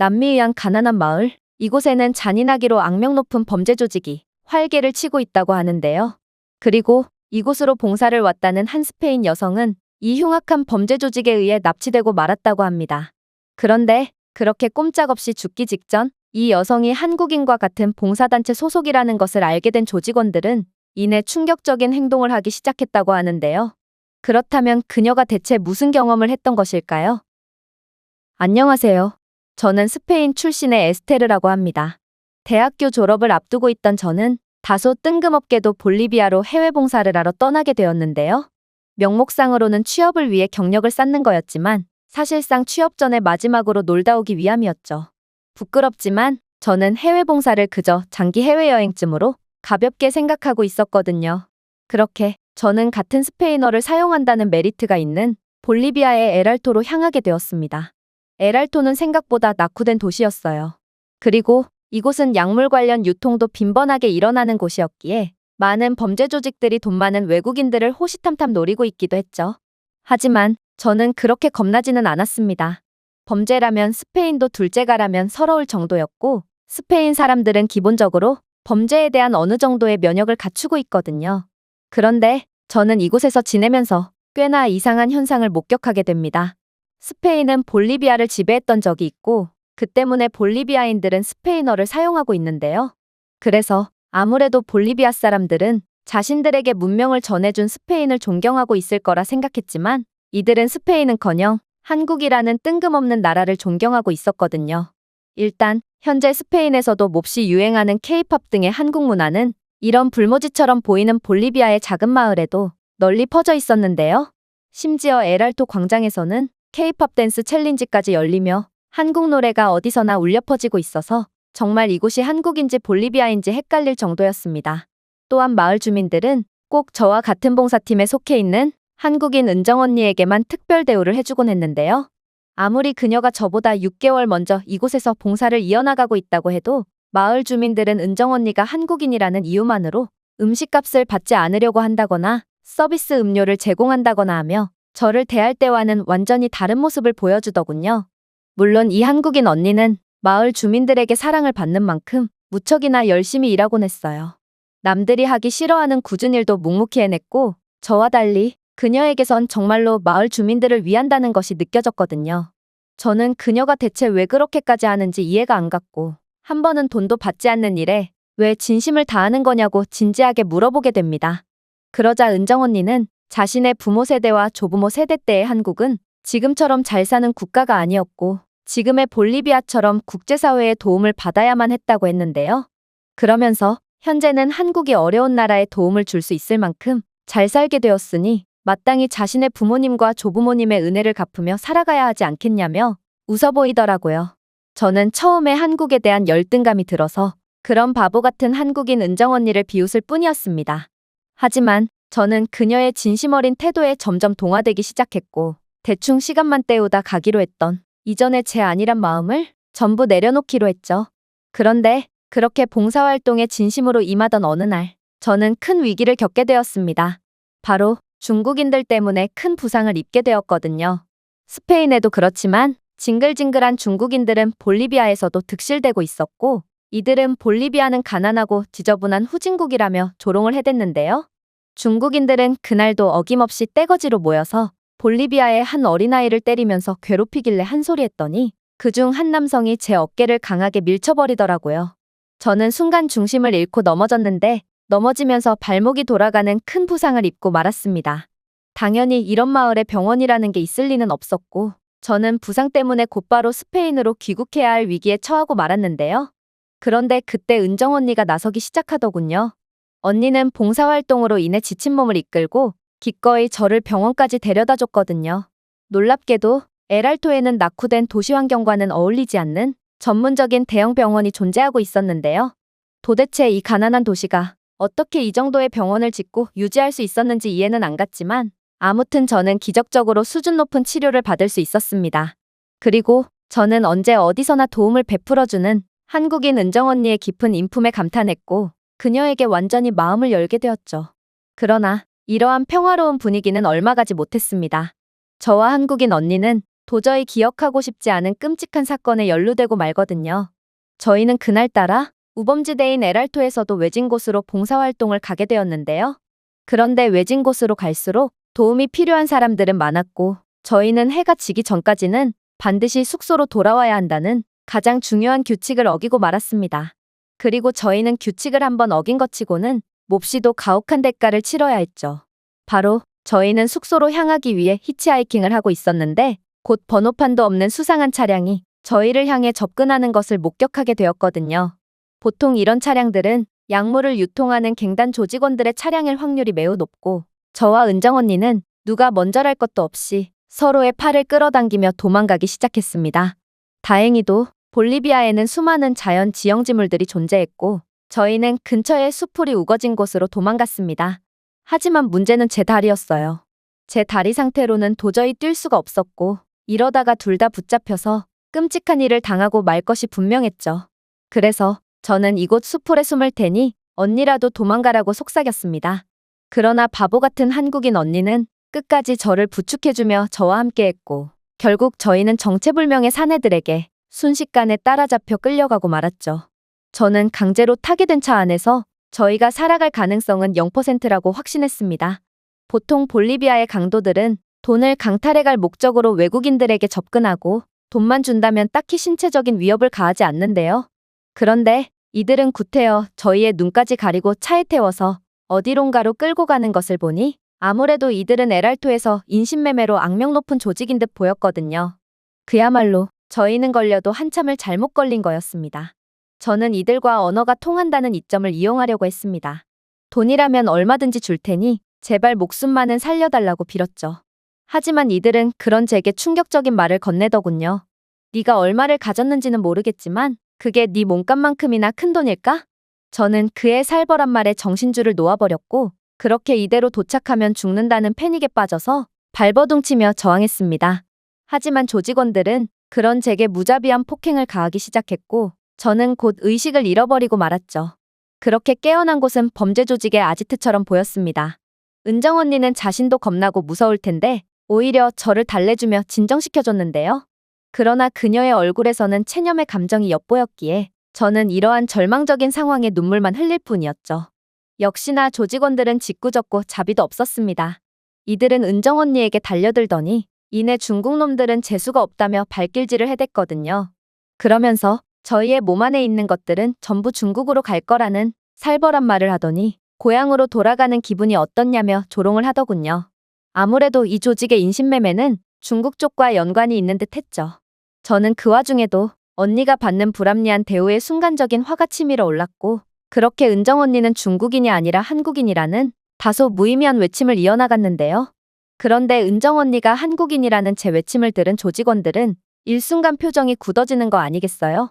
남미의한 가난한 마을, 이곳에는 잔인하기로 악명 높은 범죄 조직이 활개를 치고 있다고 하는데요. 그리고 이곳으로 봉사를 왔다는 한 스페인 여성은 이 흉악한 범죄 조직에 의해 납치되고 말았다고 합니다. 그런데 그렇게 꼼짝없이 죽기 직전 이 여성이 한국인과 같은 봉사단체 소속이라는 것을 알게 된 조직원들은 이내 충격적인 행동을 하기 시작했다고 하는데요. 그렇다면 그녀가 대체 무슨 경험을 했던 것일까요? 안녕하세요. 저는 스페인 출신의 에스테르라고 합니다. 대학교 졸업을 앞두고 있던 저는 다소 뜬금없게도 볼리비아로 해외 봉사를 하러 떠나게 되었는데요. 명목상으로는 취업을 위해 경력을 쌓는 거였지만 사실상 취업 전에 마지막으로 놀다 오기 위함이었죠. 부끄럽지만 저는 해외 봉사를 그저 장기 해외여행쯤으로 가볍게 생각하고 있었거든요. 그렇게 저는 같은 스페인어를 사용한다는 메리트가 있는 볼리비아의 에랄토로 향하게 되었습니다. 에랄토는 생각보다 낙후된 도시였어요. 그리고 이곳은 약물 관련 유통도 빈번하게 일어나는 곳이었기에 많은 범죄 조직들이 돈 많은 외국인들을 호시탐탐 노리고 있기도 했죠. 하지만 저는 그렇게 겁나지는 않았습니다. 범죄라면 스페인도 둘째가라면 서러울 정도였고 스페인 사람들은 기본적으로 범죄에 대한 어느 정도의 면역을 갖추고 있거든요. 그런데 저는 이곳에서 지내면서 꽤나 이상한 현상을 목격하게 됩니다. 스페인은 볼리비아를 지배했던 적이 있고 그 때문에 볼리비아인들은 스페인어를 사용하고 있는데요. 그래서 아무래도 볼리비아 사람들은 자신들에게 문명을 전해준 스페인을 존경하고 있을 거라 생각했지만 이들은 스페인은커녕 한국이라는 뜬금없는 나라를 존경하고 있었거든요. 일단 현재 스페인에서도 몹시 유행하는 케이팝 등의 한국 문화는 이런 불모지처럼 보이는 볼리비아의 작은 마을에도 널리 퍼져 있었는데요. 심지어 에랄토 광장에서는 케이팝 댄스 챌린지까지 열리며 한국 노래가 어디서나 울려 퍼지고 있어서 정말 이곳이 한국인지 볼리비아인지 헷갈릴 정도였습니다. 또한 마을 주민들은 꼭 저와 같은 봉사팀에 속해 있는 한국인 은정 언니에게만 특별 대우를 해주곤 했는데요. 아무리 그녀가 저보다 6개월 먼저 이곳에서 봉사를 이어나가고 있다고 해도 마을 주민들은 은정 언니가 한국인이라는 이유만으로 음식값을 받지 않으려고 한다거나 서비스 음료를 제공한다거나 하며 저를 대할 때와는 완전히 다른 모습을 보여주더군요. 물론 이 한국인 언니는 마을 주민들에게 사랑을 받는 만큼 무척이나 열심히 일하곤 했어요. 남들이 하기 싫어하는 굳은 일도 묵묵히 해냈고 저와 달리 그녀에게선 정말로 마을 주민들을 위한다는 것이 느껴졌거든요. 저는 그녀가 대체 왜 그렇게까지 하는지 이해가 안 갔고 한 번은 돈도 받지 않는 일에 왜 진심을 다하는 거냐고 진지하게 물어보게 됩니다. 그러자 은정 언니는 자신의 부모 세대와 조부모 세대 때의 한국은 지금처럼 잘 사는 국가가 아니었고 지금의 볼리비아처럼 국제사회의 도움을 받아야만 했다고 했는데요. 그러면서 현재는 한국이 어려운 나라에 도움을 줄 수 있을 만큼 잘 살게 되었으니 마땅히 자신의 부모님과 조부모님의 은혜를 갚으며 살아가야 하지 않겠냐며 웃어 보이더라고요. 저는 처음에 한국에 대한 열등감이 들어서 그런 바보 같은 한국인 은정 언니를 비웃을 뿐이었습니다. 하지만 저는 그녀의 진심 어린 태도에 점점 동화되기 시작했고 대충 시간만 때우다 가기로 했던 이전의 제 안일한 마음을 전부 내려놓기로 했죠. 그런데 그렇게 봉사활동에 진심으로 임하던 어느 날 저는 큰 위기를 겪게 되었습니다. 바로 중국인들 때문에 큰 부상을 입게 되었거든요. 스페인에도 그렇지만 징글징글한 중국인들은 볼리비아에서도 득실되고 있었고 이들은 볼리비아는 가난하고 지저분한 후진국이라며 조롱을 해댔는데요. 중국인들은 그날도 어김없이 떼거지로 모여서 볼리비아의 한 어린아이를 때리면서 괴롭히길래 한 소리 했더니 그중 한 남성이 제 어깨를 강하게 밀쳐버리더라고요. 저는 순간 중심을 잃고 넘어졌는데 넘어지면서 발목이 돌아가는 큰 부상을 입고 말았습니다. 당연히 이런 마을에 병원이라는 게 있을 리는 없었고 저는 부상 때문에 곧바로 스페인으로 귀국해야 할 위기에 처하고 말았는데요. 그런데 그때 은정 언니가 나서기 시작하더군요. 언니는 봉사활동으로 인해 지친 몸을 이끌고 기꺼이 저를 병원까지 데려다 줬거든요. 놀랍게도 에랄토에는 낙후된 도시 환경과는 어울리지 않는 전문적인 대형 병원이 존재하고 있었는데요. 도대체 이 가난한 도시가 어떻게 이 정도의 병원을 짓고 유지할 수 있었는지 이해는 안 갔지만 아무튼 저는 기적적으로 수준 높은 치료를 받을 수 있었습니다. 그리고 저는 언제 어디서나 도움을 베풀어주는 한국인 은정 언니의 깊은 인품에 감탄했고 그녀에게 완전히 마음을 열게 되었죠. 그러나 이러한 평화로운 분위기는 얼마 가지 못했습니다. 저와 한국인 언니는 도저히 기억하고 싶지 않은 끔찍한 사건에 연루되고 말거든요. 저희는 그날따라 우범지대인 에랄토에서도 외진 곳으로 봉사활동을 가게 되었는데요. 그런데 외진 곳으로 갈수록 도움이 필요한 사람들은 많았고 저희는 해가 지기 전까지는 반드시 숙소로 돌아와야 한다는 가장 중요한 규칙을 어기고 말았습니다. 그리고 저희는 규칙을 한번 어긴 것 치고는 몹시도 가혹한 대가를 치러야 했죠. 바로 저희는 숙소로 향하기 위해 히치하이킹을 하고 있었는데 곧 번호판도 없는 수상한 차량이 저희를 향해 접근하는 것을 목격하게 되었거든요. 보통 이런 차량들은 약물을 유통하는 갱단 조직원들의 차량일 확률이 매우 높고 저와 은정 언니는 누가 먼저랄 것도 없이 서로의 팔을 끌어당기며 도망가기 시작했습니다. 다행히도 볼리비아에는 수많은 자연 지형지물들이 존재했고 저희는 근처에 수풀이 우거진 곳으로 도망갔습니다. 하지만 문제는 제 다리였어요. 제 다리 상태로는 도저히 뛸 수가 없었고 이러다가 둘 다 붙잡혀서 끔찍한 일을 당하고 말 것이 분명했죠. 그래서 저는 이곳 수풀에 숨을 테니 언니라도 도망가라고 속삭였습니다. 그러나 바보 같은 한국인 언니는 끝까지 저를 부축해주며 저와 함께했고 결국 저희는 정체불명의 사내들에게 순식간에 따라잡혀 끌려가고 말았죠. 저는 강제로 타게 된 차 안에서 저희가 살아갈 가능성은 0%라고 확신했습니다. 보통 볼리비아의 강도들은 돈을 강탈해갈 목적으로 외국인들에게 접근하고 돈만 준다면 딱히 신체적인 위협을 가하지 않는데요. 그런데 이들은 구태여 저희의 눈까지 가리고 차에 태워서 어디론가로 끌고 가는 것을 보니 아무래도 이들은 에랄토에서 인신매매로 악명 높은 조직인 듯 보였거든요. 그야말로 저희는 걸려도 한참을 잘못 걸린 거였습니다. 저는 이들과 언어가 통한다는 이점을 이용하려고 했습니다. 돈이라면 얼마든지 줄 테니 제발 목숨만은 살려달라고 빌었죠. 하지만 이들은 그런 제게 충격적인 말을 건네더군요. 네가 얼마를 가졌는지는 모르겠지만 그게 네 몸값만큼이나 큰 돈일까? 저는 그의 살벌한 말에 정신줄을 놓아버렸고 그렇게 이대로 도착하면 죽는다는 패닉에 빠져서 발버둥치며 저항했습니다. 하지만 조직원들은 그런 제게 무자비한 폭행을 가하기 시작했고 저는 곧 의식을 잃어버리고 말았죠. 그렇게 깨어난 곳은 범죄 조직의 아지트처럼 보였습니다. 은정 언니는 자신도 겁나고 무서울 텐데 오히려 저를 달래주며 진정시켜줬는데요. 그러나 그녀의 얼굴에서는 체념의 감정이 엿보였기에 저는 이러한 절망적인 상황에 눈물만 흘릴 뿐이었죠. 역시나 조직원들은 짓궂었고 자비도 없었습니다. 이들은 은정 언니에게 달려들더니 이내 중국 놈들은 재수가 없다며 발길질을 해댔거든요. 그러면서 저희의 몸 안에 있는 것들은 전부 중국으로 갈 거라는 살벌한 말을 하더니 고향으로 돌아가는 기분이 어떻냐며 조롱을 하더군요. 아무래도 이 조직의 인신매매는 중국 쪽과 연관이 있는 듯 했죠. 저는 그 와중에도 언니가 받는 불합리한 대우에 순간적인 화가 치밀어 올랐고 그렇게 은정 언니는 중국인이 아니라 한국인이라는 다소 무의미한 외침을 이어나갔는데요. 그런데 은정 언니가 한국인이라는 제 외침을 들은 조직원들은 일순간 표정이 굳어지는 거 아니겠어요?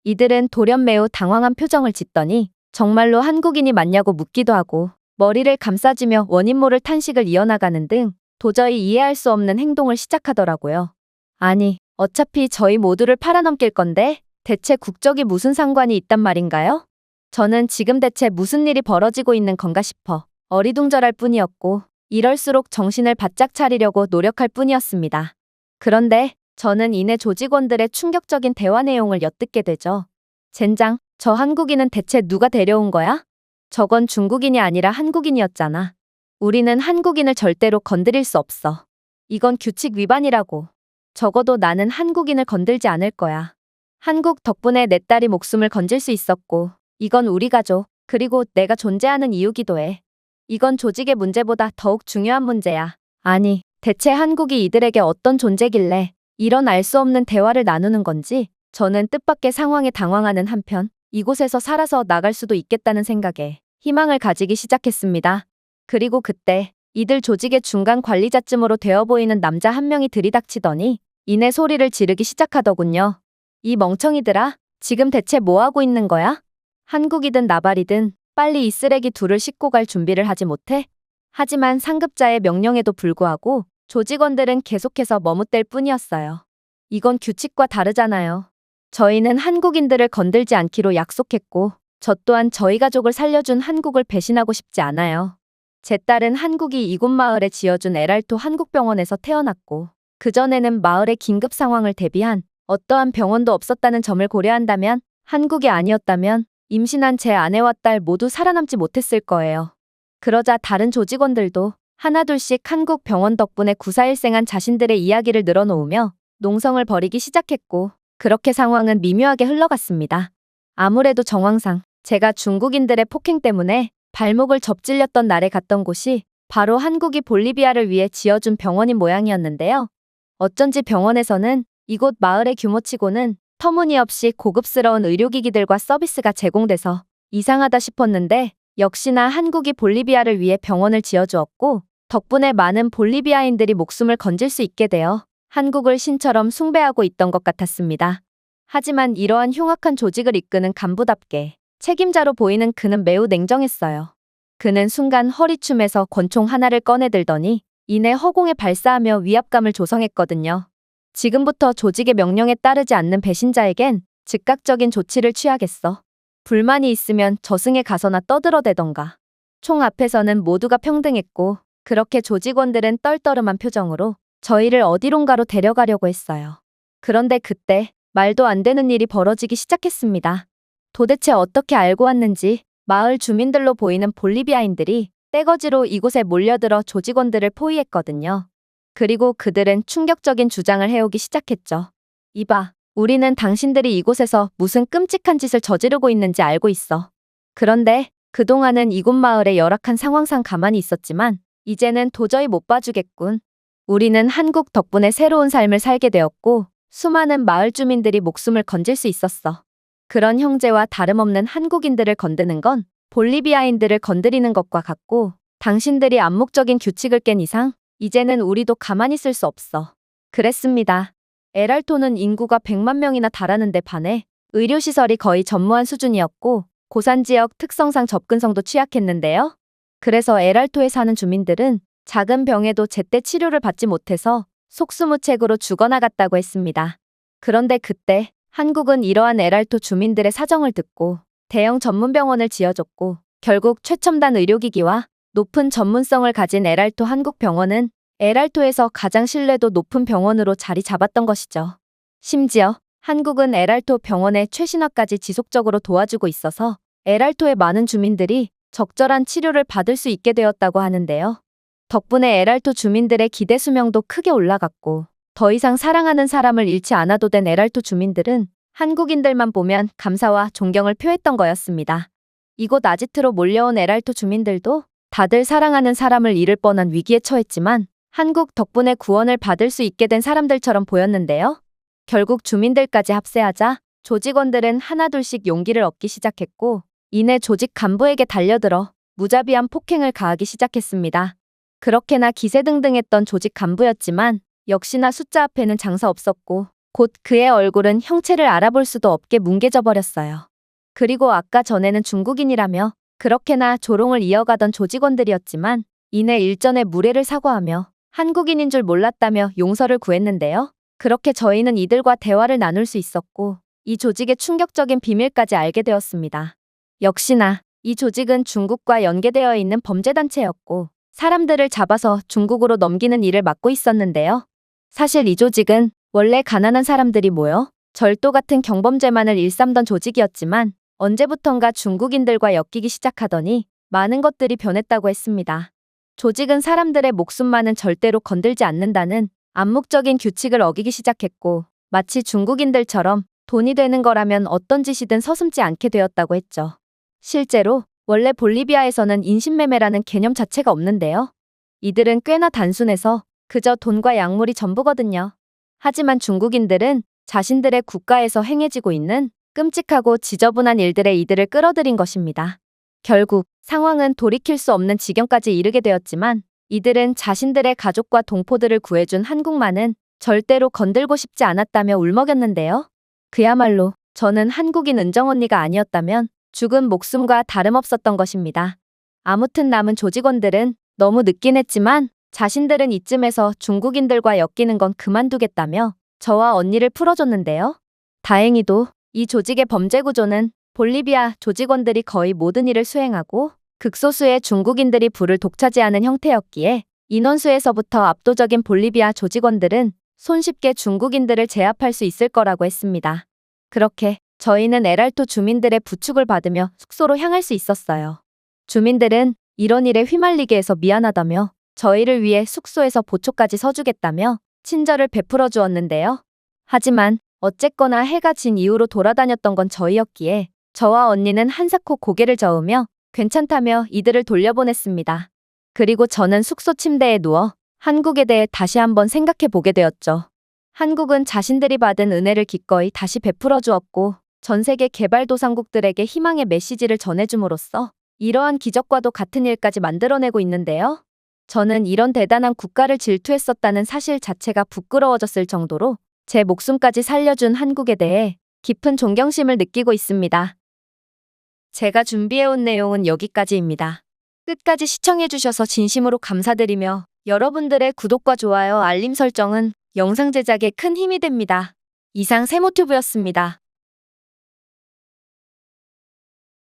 이들은 돌연 매우 당황한 표정을 짓더니 정말로 한국인이 맞냐고 묻기도 하고 머리를 감싸주며 원인 모를 탄식을 이어나가는 등 도저히 이해할 수 없는 행동을 시작하더라고요. 아니, 어차피 저희 모두를 팔아넘길 건데 대체 국적이 무슨 상관이 있단 말인가요? 저는 지금 대체 무슨 일이 벌어지고 있는 건가 싶어 어리둥절할 뿐이었고 이럴수록 정신을 바짝 차리려고 노력할 뿐이었습니다. 그런데 저는 이내 조직원들의 충격적인 대화 내용을 엿듣게 되죠. 젠장, 저 한국인은 대체 누가 데려온 거야? 저건 중국인이 아니라 한국인이었잖아. 우리는 한국인을 절대로 건드릴 수 없어. 이건 규칙 위반이라고. 적어도 나는 한국인을 건들지 않을 거야. 한국 덕분에 내 딸이 목숨을 건질 수 있었고 이건 우리 가족, 그리고 내가 존재하는 이유기도 해. 이건 조직의 문제보다 더욱 중요한 문제야. 아니, 대체 한국이 이들에게 어떤 존재길래 이런 알 수 없는 대화를 나누는 건지 저는 뜻밖의 상황에 당황하는 한편 이곳에서 살아서 나갈 수도 있겠다는 생각에 희망을 가지기 시작했습니다. 그리고 그때 이들 조직의 중간 관리자쯤으로 되어 보이는 남자 한 명이 들이닥치더니 이내 소리를 지르기 시작하더군요. 이 멍청이들아, 지금 대체 뭐 하고 있는 거야? 한국이든 나발이든 빨리 이 쓰레기 둘을 싣고 갈 준비를 하지 못해? 하지만 상급자의 명령에도 불구하고 조직원들은 계속해서 머뭇댈 뿐이었어요. 이건 규칙과 다르잖아요. 저희는 한국인들을 건들지 않기로 약속했고 저 또한 저희 가족을 살려준 한국을 배신하고 싶지 않아요. 제 딸은 한국이 이곳 마을에 지어준 에랄토 한국병원에서 태어났고 그전에는 마을의 긴급 상황을 대비한 어떠한 병원도 없었다는 점을 고려한다면 한국이 아니었다면 임신한 제 아내와 딸 모두 살아남지 못했을 거예요. 그러자 다른 조직원들도 하나둘씩 한국 병원 덕분에 구사일생한 자신들의 이야기를 늘어놓으며 농성을 벌이기 시작했고 그렇게 상황은 미묘하게 흘러갔습니다. 아무래도 정황상 제가 중국인들의 폭행 때문에 발목을 접질렸던 날에 갔던 곳이 바로 한국이 볼리비아를 위해 지어준 병원인 모양이었는데요. 어쩐지 병원에서는 이곳 마을의 규모치고는 터무니없이 고급스러운 의료기기들과 서비스가 제공돼서 이상하다 싶었는데 역시나 한국이 볼리비아를 위해 병원을 지어주었고 덕분에 많은 볼리비아인들이 목숨을 건질 수 있게 되어 한국을 신처럼 숭배하고 있던 것 같았습니다. 하지만 이러한 흉악한 조직을 이끄는 간부답게 책임자로 보이는 그는 매우 냉정했어요. 그는 순간 허리춤에서 권총 하나를 꺼내들더니 이내 허공에 발사하며 위압감을 조성했거든요. 지금부터 조직의 명령에 따르지 않는 배신자에겐 즉각적인 조치를 취하겠어. 불만이 있으면 저승에 가서나 떠들어대던가. 총 앞에서는 모두가 평등했고 그렇게 조직원들은 떨떠름한 표정으로 저희를 어디론가로 데려가려고 했어요. 그런데 그때 말도 안 되는 일이 벌어지기 시작했습니다. 도대체 어떻게 알고 왔는지 마을 주민들로 보이는 볼리비아인들이 떼거지로 이곳에 몰려들어 조직원들을 포위했거든요. 그리고 그들은 충격적인 주장을 해오기 시작했죠. 이봐, 우리는 당신들이 이곳에서 무슨 끔찍한 짓을 저지르고 있는지 알고 있어. 그런데 그동안은 이곳 마을의 열악한 상황상 가만히 있었지만 이제는 도저히 못 봐주겠군. 우리는 한국 덕분에 새로운 삶을 살게 되었고 수많은 마을 주민들이 목숨을 건질 수 있었어. 그런 형제와 다름없는 한국인들을 건드는 건 볼리비아인들을 건드리는 것과 같고 당신들이 암묵적인 규칙을 깬 이상 이제는 우리도 가만히 있을 수 없어. 그랬습니다. 에랄토는 인구가 100만 명이나 달하는데 반해 의료시설이 거의 전무한 수준이었고 고산지역 특성상 접근성도 취약했는데요. 그래서 에랄토에 사는 주민들은 작은 병에도 제때 치료를 받지 못해서 속수무책으로 죽어나갔다고 했습니다. 그런데 그때 한국은 이러한 에랄토 주민들의 사정을 듣고 대형 전문병원을 지어줬고 결국 최첨단 의료기기와 높은 전문성을 가진 에랄토 한국병원은 에랄토에서 가장 신뢰도 높은 병원으로 자리 잡았던 것이죠. 심지어 한국은 에랄토 병원의 최신화까지 지속적으로 도와주고 있어서 에랄토의 많은 주민들이 적절한 치료를 받을 수 있게 되었다고 하는데요. 덕분에 에랄토 주민들의 기대 수명도 크게 올라갔고 더 이상 사랑하는 사람을 잃지 않아도 된 에랄토 주민들은 한국인들만 보면 감사와 존경을 표했던 거였습니다. 이곳 아지트로 몰려온 에랄토 주민들도 다들 사랑하는 사람을 잃을 뻔한 위기에 처했지만 한국 덕분에 구원을 받을 수 있게 된 사람들처럼 보였는데요. 결국 주민들까지 합세하자 조직원들은 하나둘씩 용기를 얻기 시작했고 이내 조직 간부에게 달려들어 무자비한 폭행을 가하기 시작했습니다. 그렇게나 기세등등했던 조직 간부였지만 역시나 숫자 앞에는 장사 없었고 곧 그의 얼굴은 형체를 알아볼 수도 없게 뭉개져 버렸어요. 그리고 아까 전에는 중국인이라며 그렇게나 조롱을 이어가던 조직원들이었지만 이내 일전에 무례를 사과하며 한국인인 줄 몰랐다며 용서를 구했는데요. 그렇게 저희는 이들과 대화를 나눌 수 있었고 이 조직의 충격적인 비밀까지 알게 되었습니다. 역시나 이 조직은 중국과 연계되어 있는 범죄단체였고 사람들을 잡아서 중국으로 넘기는 일을 맡고 있었는데요. 사실 이 조직은 원래 가난한 사람들이 모여 절도 같은 경범죄만을 일삼던 조직이었지만 언제부턴가 중국인들과 엮이기 시작하더니 많은 것들이 변했다고 했습니다. 조직은 사람들의 목숨만은 절대로 건들지 않는다는 암묵적인 규칙을 어기기 시작했고 마치 중국인들처럼 돈이 되는 거라면 어떤 짓이든 서슴지 않게 되었다고 했죠. 실제로 원래 볼리비아에서는 인신매매라는 개념 자체가 없는데요. 이들은 꽤나 단순해서 그저 돈과 약물이 전부거든요. 하지만 중국인들은 자신들의 국가에서 행해지고 있는 끔찍하고 지저분한 일들에 이들을 끌어들인 것입니다. 결국 상황은 돌이킬 수 없는 지경까지 이르게 되었지만 이들은 자신들의 가족과 동포들을 구해준 한국만은 절대로 건들고 싶지 않았다며 울먹였는데요. 그야말로 저는 한국인 은정 언니가 아니었다면 죽은 목숨과 다름없었던 것입니다. 아무튼 남은 조직원들은 너무 늦긴 했지만 자신들은 이쯤에서 중국인들과 엮이는 건 그만두겠다며 저와 언니를 풀어줬는데요. 다행히도 이 조직의 범죄 구조는 볼리비아 조직원들이 거의 모든 일을 수행하고 극소수의 중국인들이 부를 독차지하는 형태였기에 인원수에서부터 압도적인 볼리비아 조직원들은 손쉽게 중국인들을 제압할 수 있을 거라고 했습니다. 그렇게 저희는 에랄토 주민들의 부축을 받으며 숙소로 향할 수 있었어요. 주민들은 이런 일에 휘말리게 해서 미안하다며 저희를 위해 숙소에서 보초까지 서주겠다며 친절을 베풀어 주었는데요. 하지만 어쨌거나 해가 진 이후로 돌아다녔던 건 저희였기에 저와 언니는 한사코 고개를 저으며 괜찮다며 이들을 돌려보냈습니다. 그리고 저는 숙소 침대에 누워 한국에 대해 다시 한번 생각해 보게 되었죠. 한국은 자신들이 받은 은혜를 기꺼이 다시 베풀어 주었고 전 세계 개발도상국들에게 희망의 메시지를 전해줌으로써 이러한 기적과도 같은 일까지 만들어내고 있는데요. 저는 이런 대단한 국가를 질투했었다는 사실 자체가 부끄러워졌을 정도로 제 목숨까지 살려준 한국에 대해 깊은 존경심을 느끼고 있습니다. 제가 준비해온 내용은 여기까지입니다. 끝까지 시청해주셔서 진심으로 감사드리며 여러분들의 구독과 좋아요, 알림 설정은 영상 제작에 큰 힘이 됩니다. 이상 세모튜브였습니다.